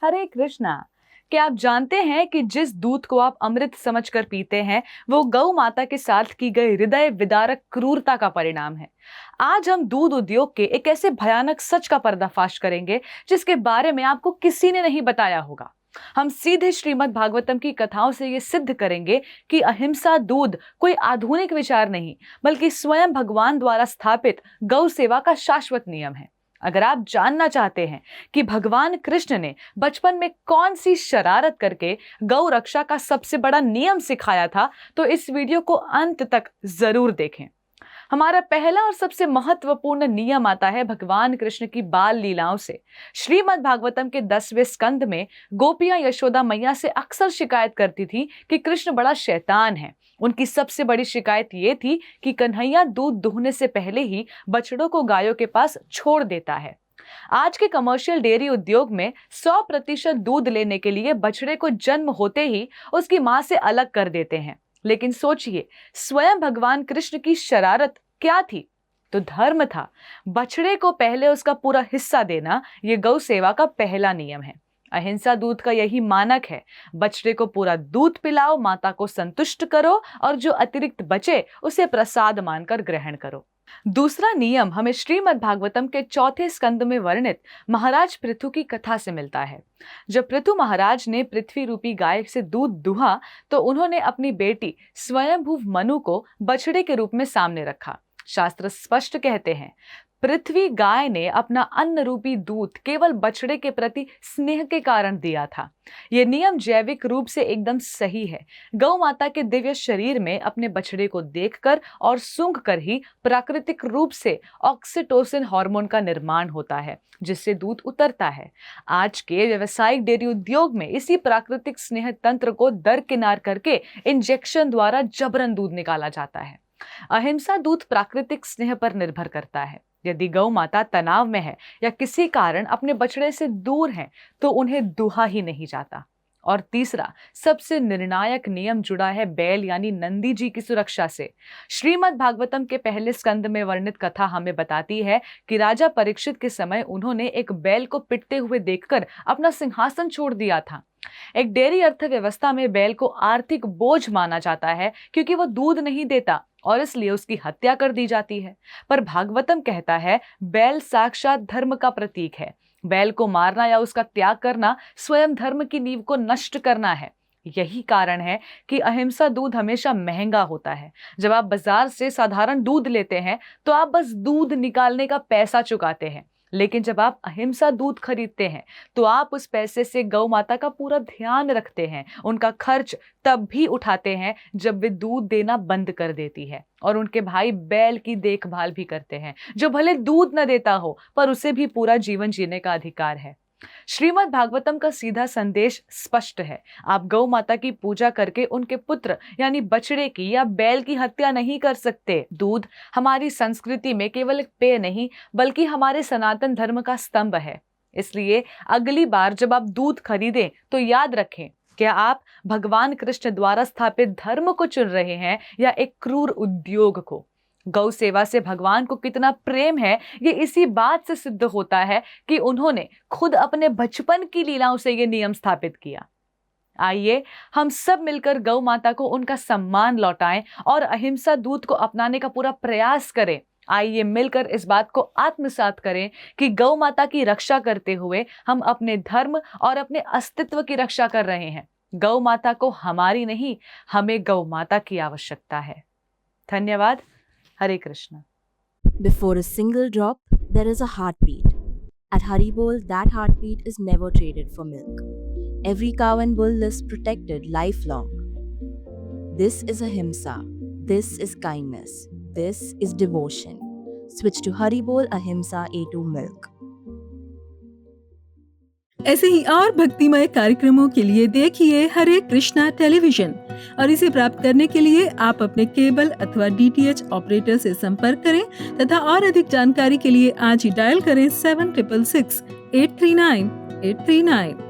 हरे कृष्णा। क्या आप जानते हैं कि जिस दूध को आप अमृत समझकर पीते हैं वो गौ माता के साथ की गई हृदय विदारक क्रूरता का परिणाम है। आज हम दूध उद्योग के एक ऐसे भयानक सच का पर्दाफाश करेंगे जिसके बारे में आपको किसी ने नहीं बताया होगा। हम सीधे श्रीमद् भागवतम की कथाओं से ये सिद्ध करेंगे कि अहिंसा दूध कोई आधुनिक विचार नहीं बल्कि स्वयं भगवान द्वारा स्थापित गौ सेवा का शाश्वत नियम है। अगर आप जानना चाहते हैं कि भगवान कृष्ण ने बचपन में कौन सी शरारत करके गौ रक्षा का सबसे बड़ा नियम सिखाया था, तो इस वीडियो को अंत तक जरूर देखें। हमारा पहला और सबसे महत्वपूर्ण नियम आता है भगवान कृष्ण की बाल लीलाओं से। श्रीमद् भागवतम के 10वें स्कंद में गोपियां यशोदा मैया से अक्सर शिकायत करती थी कि कृष्ण बड़ा शैतान है। उनकी सबसे बड़ी शिकायत ये थी कि कन्हैया दूध दुहने से पहले ही बछड़ों को गायों के पास छोड़ देता है। आज के कमर्शियल डेयरी उद्योग में 100% दूध लेने के लिए बछड़े को जन्म होते ही उसकी मां से अलग कर देते हैं। लेकिन सोचिए, स्वयं भगवान कृष्ण की शरारत क्या थी? तो धर्म था। बछड़े को पहले उसका पूरा हिस्सा देना ये गौ सेवा का पहला नियम है। अहिंसा दूध का यही मानक है। बछड़े को पूरा दूध पिलाओ, माता को संतुष्ट करो और जो अतिरिक्त बचे उसे प्रसाद मानकर ग्रहण करो। दूसरा नियम हमें श्रीमद् भागवतम के 4थे स्कंद में वर्णित महाराज पृथु की कथा से मिलता है। जब पृथु महाराज ने पृथ्वी रूपी गाय से दूध दुहा तो उन्होंने अपनी बेटी स्वयंभू मनु को बछड़े के रूप में सामने रखा। शास्त्र स्पष्ट कहते हैं, पृथ्वी गाय ने अपना अन्न रूपी दूध केवल बछड़े के प्रति स्नेह के कारण दिया था। यह नियम जैविक रूप से एकदम सही है। गौ माता के दिव्य शरीर में अपने बछड़े को देखकर और सूंघकर ही प्राकृतिक रूप से ऑक्सीटोसिन हार्मोन का निर्माण होता है, जिससे दूध उतरता है। आज के व्यावसायिक डेयरी उद्योग में इसी प्राकृतिक स्नेह तंत्र को दरकिनार करके इंजेक्शन द्वारा जबरन दूध निकाला जाता है। अहिंसा दूध प्राकृतिक स्नेह पर निर्भर करता है। यदि गौ माता तनाव में है या किसी कारण अपने बछड़े से दूर है तो उन्हें दुहा ही नहीं जाता। और तीसरा सबसे निर्णायक नियम जुड़ा है बैल यानी नंदी जी की सुरक्षा से। श्रीमद् भागवतम के पहले स्कंद में वर्णित कथा हमें बताती है कि राजा परीक्षित के समय उन्होंने एक बैल को पिटते हुए देखकर अपना सिंहासन छोड़ दिया था। एक डेयरी अर्थव्यवस्था में बैल को आर्थिक बोझ माना जाता है क्योंकि वो दूध नहीं देता और इसलिए उसकी हत्या कर दी जाती है। पर भागवतम कहता है बैल साक्षात धर्म का प्रतीक है। बैल को मारना या उसका त्याग करना स्वयं धर्म की नींव को नष्ट करना है। यही कारण है कि अहिंसा दूध हमेशा महंगा होता है। जब आप बाजार से साधारण दूध लेते हैं तो आप बस दूध निकालने का पैसा चुकाते हैं, लेकिन जब आप अहिंसा दूध खरीदते हैं तो आप उस पैसे से गौ माता का पूरा ध्यान रखते हैं। उनका खर्च तब भी उठाते हैं जब वे दूध देना बंद कर देती है, और उनके भाई बैल की देखभाल भी करते हैं जो भले दूध न देता हो पर उसे भी पूरा जीवन जीने का अधिकार है। श्रीमद् भागवतम का सीधा संदेश स्पष्ट है। आप गौ माता की पूजा करके उनके पुत्र यानी बछड़े की या बैल की हत्या नहीं कर सकते। दूध हमारी संस्कृति में केवल एक पेय नहीं बल्कि हमारे सनातन धर्म का स्तंभ है। इसलिए अगली बार जब आप दूध खरीदें तो याद रखें, क्या आप भगवान कृष्ण द्वारा स्थापित धर्म को चुन रहे हैं या एक क्रूर उद्योग को? गौ सेवा से भगवान को कितना प्रेम है ये इसी बात से सिद्ध होता है कि उन्होंने खुद अपने बचपन की लीलाओं से ये नियम स्थापित किया। आइए हम सब मिलकर गौ माता को उनका सम्मान लौटाएं और अहिंसा दूध को अपनाने का पूरा प्रयास करें। आइए मिलकर इस बात को आत्मसात करें कि गौ माता की रक्षा करते हुए हम अपने धर्म और अपने अस्तित्व की रक्षा कर रहे हैं। गौ माता को हमारी नहीं, हमें गौ माता की आवश्यकता है। धन्यवाद। Hare Krishna. Before a single drop, there is a heartbeat. At Haribol, that heartbeat is never traded for milk. Every cow and bull lives protected lifelong. This is ahimsa. This is kindness. This is devotion. Switch to Haribol Ahimsa A2 Milk. ऐसे ही और भक्तिमय कार्यक्रमों के लिए देखिए हरे Krishna television, और इसे प्राप्त करने के लिए आप अपने केबल अथवा DTH ऑपरेटर से संपर्क करें तथा और अधिक जानकारी के लिए आज ही डायल करें 7666 839 839।